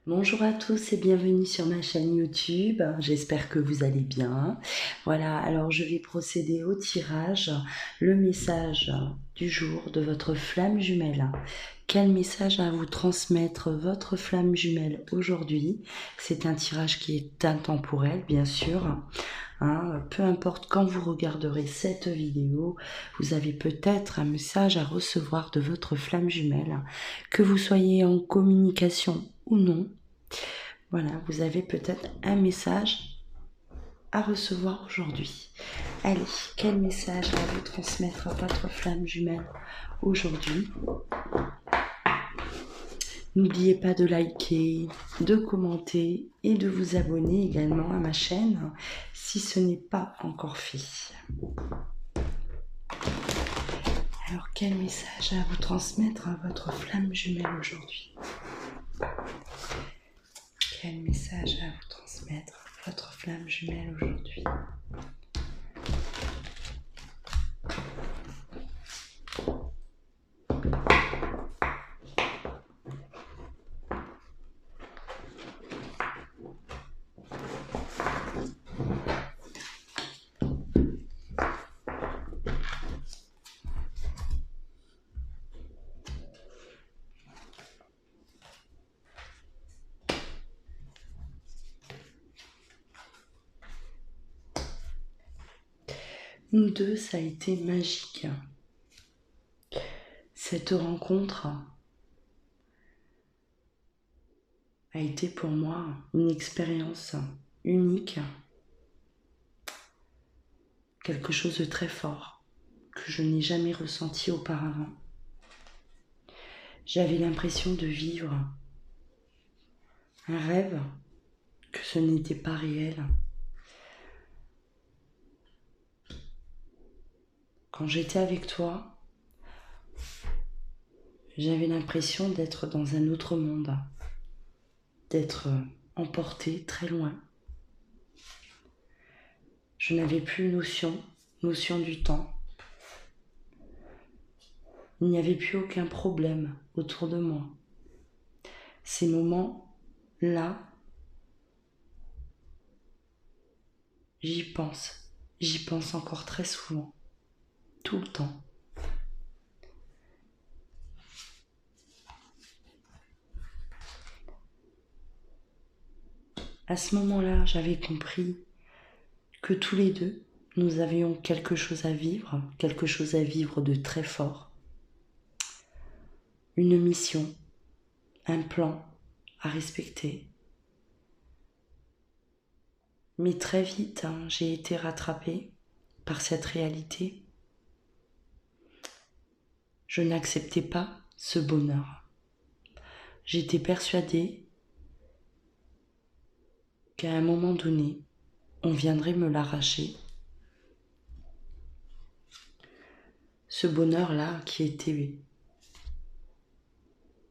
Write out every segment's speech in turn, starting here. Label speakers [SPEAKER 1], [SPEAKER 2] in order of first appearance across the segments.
[SPEAKER 1] Bonjour à tous et bienvenue sur ma chaîne YouTube. J'espère que vous allez bien. Voilà, alors je vais procéder au tirage. Le message du jour de votre flamme jumelle. Quel message à vous transmettre votre flamme jumelle aujourd'hui? C'est un tirage qui est intemporel, bien sûr. Peu importe quand vous regarderez cette vidéo, vous avez peut-être un message à recevoir de votre flamme jumelle, que vous soyez en communication ou non. Voilà, vous avez peut-être un message à recevoir aujourd'hui. Allez, quel message va vous transmettre votre flamme jumelle aujourd'hui? N'oubliez pas de liker, de commenter et de vous abonner également à ma chaîne si ce n'est pas encore fait. Alors, quel message à vous transmettre à votre flamme jumelle aujourd'hui? Quel message à vous transmettre à votre flamme jumelle aujourd'hui? Nous deux, ça a été magique. Cette rencontre a été pour moi une expérience unique, quelque chose de très fort que je n'ai jamais ressenti auparavant. J'avais l'impression de vivre un rêve, que ce n'était pas réel. Quand j'étais avec toi, j'avais l'impression d'être dans un autre monde, d'être emportée très loin. Je n'avais plus notion du temps. Il n'y avait plus aucun problème autour de moi. Ces moments-là, j'y pense encore très souvent, tout le temps. À ce moment-là, j'avais compris que tous les deux, nous avions quelque chose à vivre de très fort. Une mission, un plan à respecter. Mais très vite, j'ai été rattrapée par cette réalité. Je n'acceptais pas ce bonheur. J'étais persuadée qu'à un moment donné, on viendrait me l'arracher. Ce bonheur-là qui était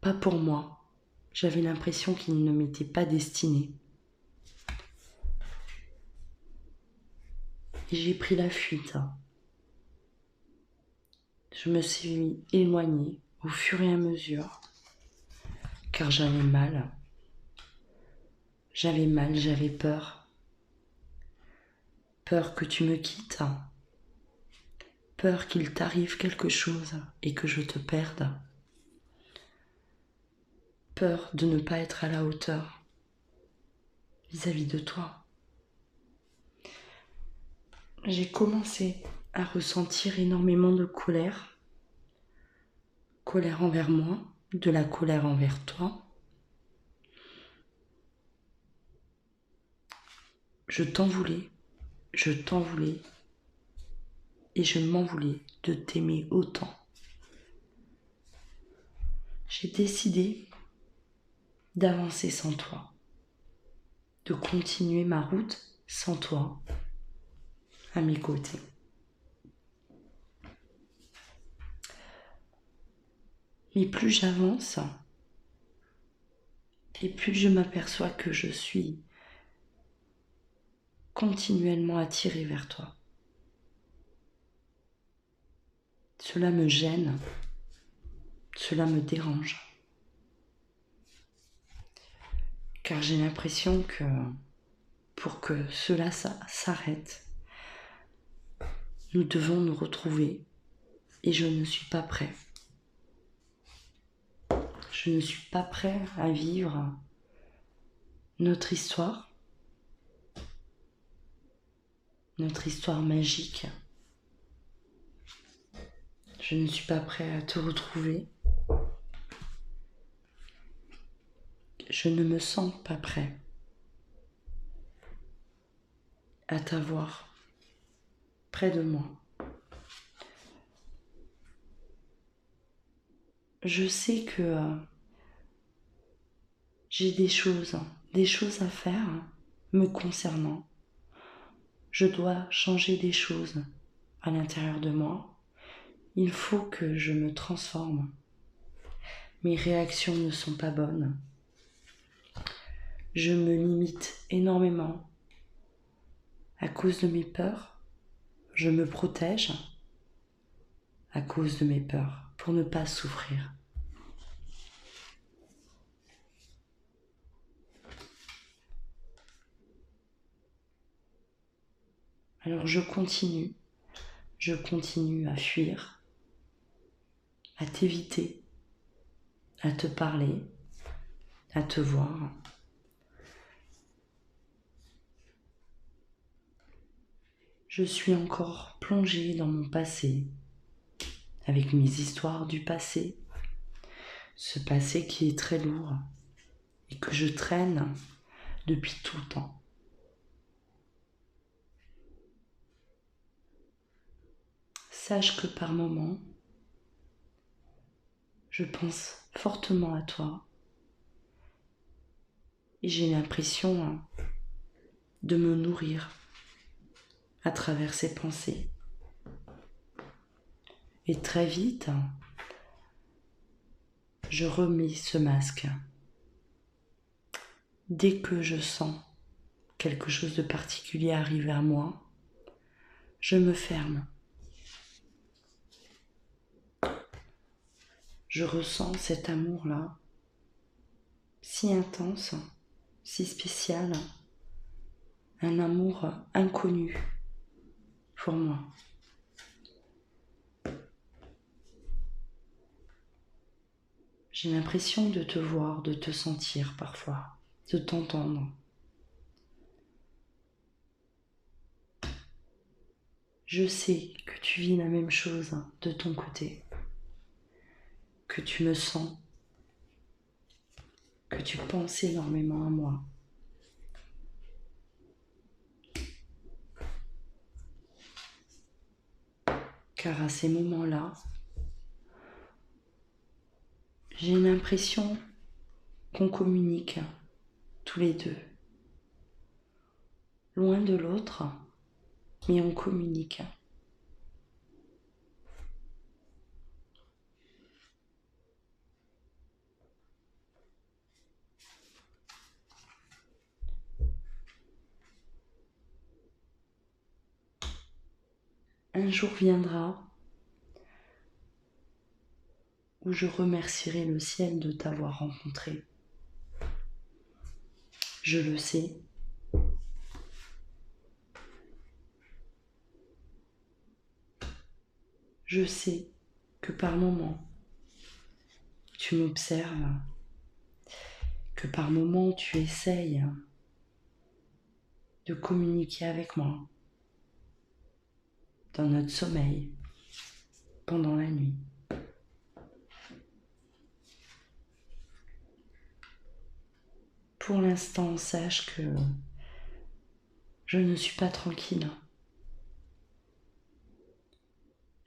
[SPEAKER 1] pas pour moi. J'avais l'impression qu'il ne m'était pas destiné. Et j'ai pris la fuite. Je me suis éloignée au fur et à mesure, car j'avais mal. J'avais peur. Peur que tu me quittes. Peur qu'il t'arrive quelque chose et que je te perde. Peur de ne pas être à la hauteur vis-à-vis de toi. J'ai commencé à ressentir énormément de colère. Colère envers moi, de la colère envers toi. Je t'en voulais et je m'en voulais de t'aimer autant. J'ai décidé d'avancer sans toi, de continuer ma route sans toi à mes côtés. Mais plus j'avance, et plus je m'aperçois que je suis continuellement attirée vers toi. Cela me gêne, cela me dérange. car j'ai l'impression que pour que cela s'arrête, nous devons nous retrouver et je ne suis pas prêt. Je ne suis pas prêt à vivre notre histoire magique. Je ne suis pas prêt à te retrouver. Je ne me sens pas prêt à t'avoir près de moi. Je sais que j'ai des choses à faire me concernant. Je dois changer des choses à l'intérieur de moi. Il faut que je me transforme. Mes réactions ne sont pas bonnes. Je me limite énormément à cause de mes peurs. Je me protège à cause de mes peurs pour ne pas souffrir. Alors je continue à fuir, à t'éviter, à te parler, à te voir. Je suis encore plongée dans mon passé, avec mes histoires du passé, ce passé qui est très lourd et que je traîne depuis tout le temps. Sache que par moments, je pense fortement à toi et j'ai l'impression de me nourrir à travers ces pensées. Et très vite, je remets ce masque. Dès que je sens quelque chose de particulier arriver à moi, je me ferme. Je ressens cet amour-là, si intense, si spécial, un amour inconnu pour moi. J'ai l'impression de te voir, de te sentir parfois, de t'entendre. Je sais que tu vis la même chose de ton côté, que tu me sens, que tu penses énormément à moi. Car à ces moments-là, j'ai l'impression qu'on communique tous les deux, loin de l'autre, mais on communique. Un jour viendra où je remercierai le ciel de t'avoir rencontré. Je le sais. Je sais que par moments, tu m'observes, que par moments, tu essayes de communiquer avec moi dans notre sommeil, pendant la nuit. Pour l'instant, sache que je ne suis pas tranquille.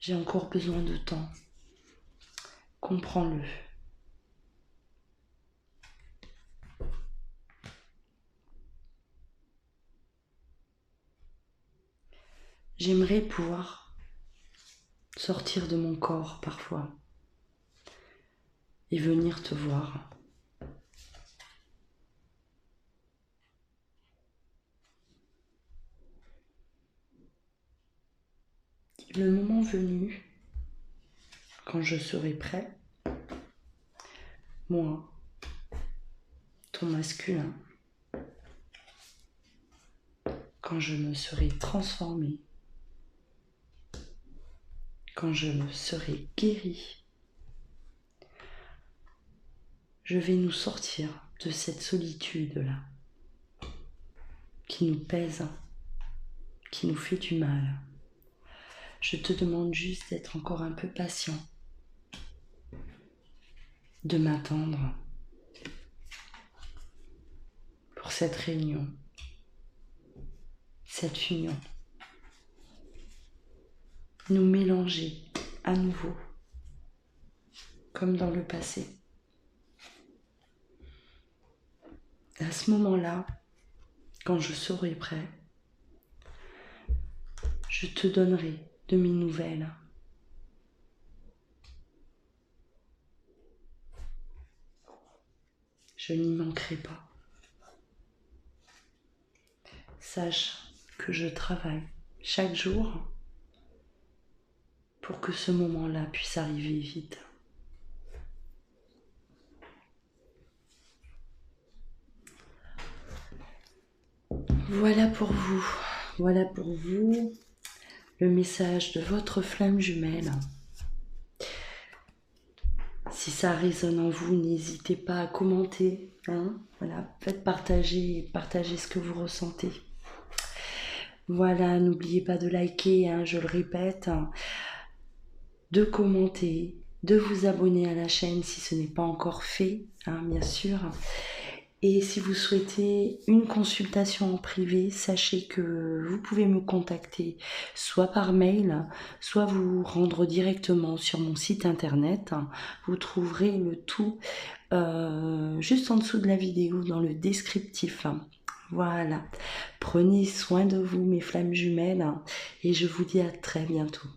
[SPEAKER 1] J'ai encore besoin de temps. Comprends-le. J'aimerais pouvoir sortir de mon corps parfois et venir te voir. Le moment venu, quand je serai prêt, moi, ton masculin, quand je me serai transformée, quand je me serai guérie, je vais nous sortir de cette solitude-là qui nous pèse, qui nous fait du mal. Je te demande juste d'être encore un peu patient, de m'attendre pour cette réunion, cette union. Nous mélanger à nouveau, comme dans le passé. À ce moment-là, quand je serai prêt, je te donnerai de mes nouvelles. Je n'y manquerai pas. Sache que je travaille chaque jour pour que ce moment-là puisse arriver vite. Voilà pour vous le message de votre flamme jumelle. Si ça résonne en vous, n'hésitez pas à commenter, voilà, faites partager ce que vous ressentez. Voilà, n'oubliez pas de liker, je le répète, de commenter, de vous abonner à la chaîne si ce n'est pas encore fait, bien sûr. Et si vous souhaitez une consultation en privé, sachez que vous pouvez me contacter soit par mail, soit vous rendre directement sur mon site internet. Vous trouverez le tout juste en dessous de la vidéo dans le descriptif. Voilà, prenez soin de vous mes flammes jumelles et je vous dis à très bientôt.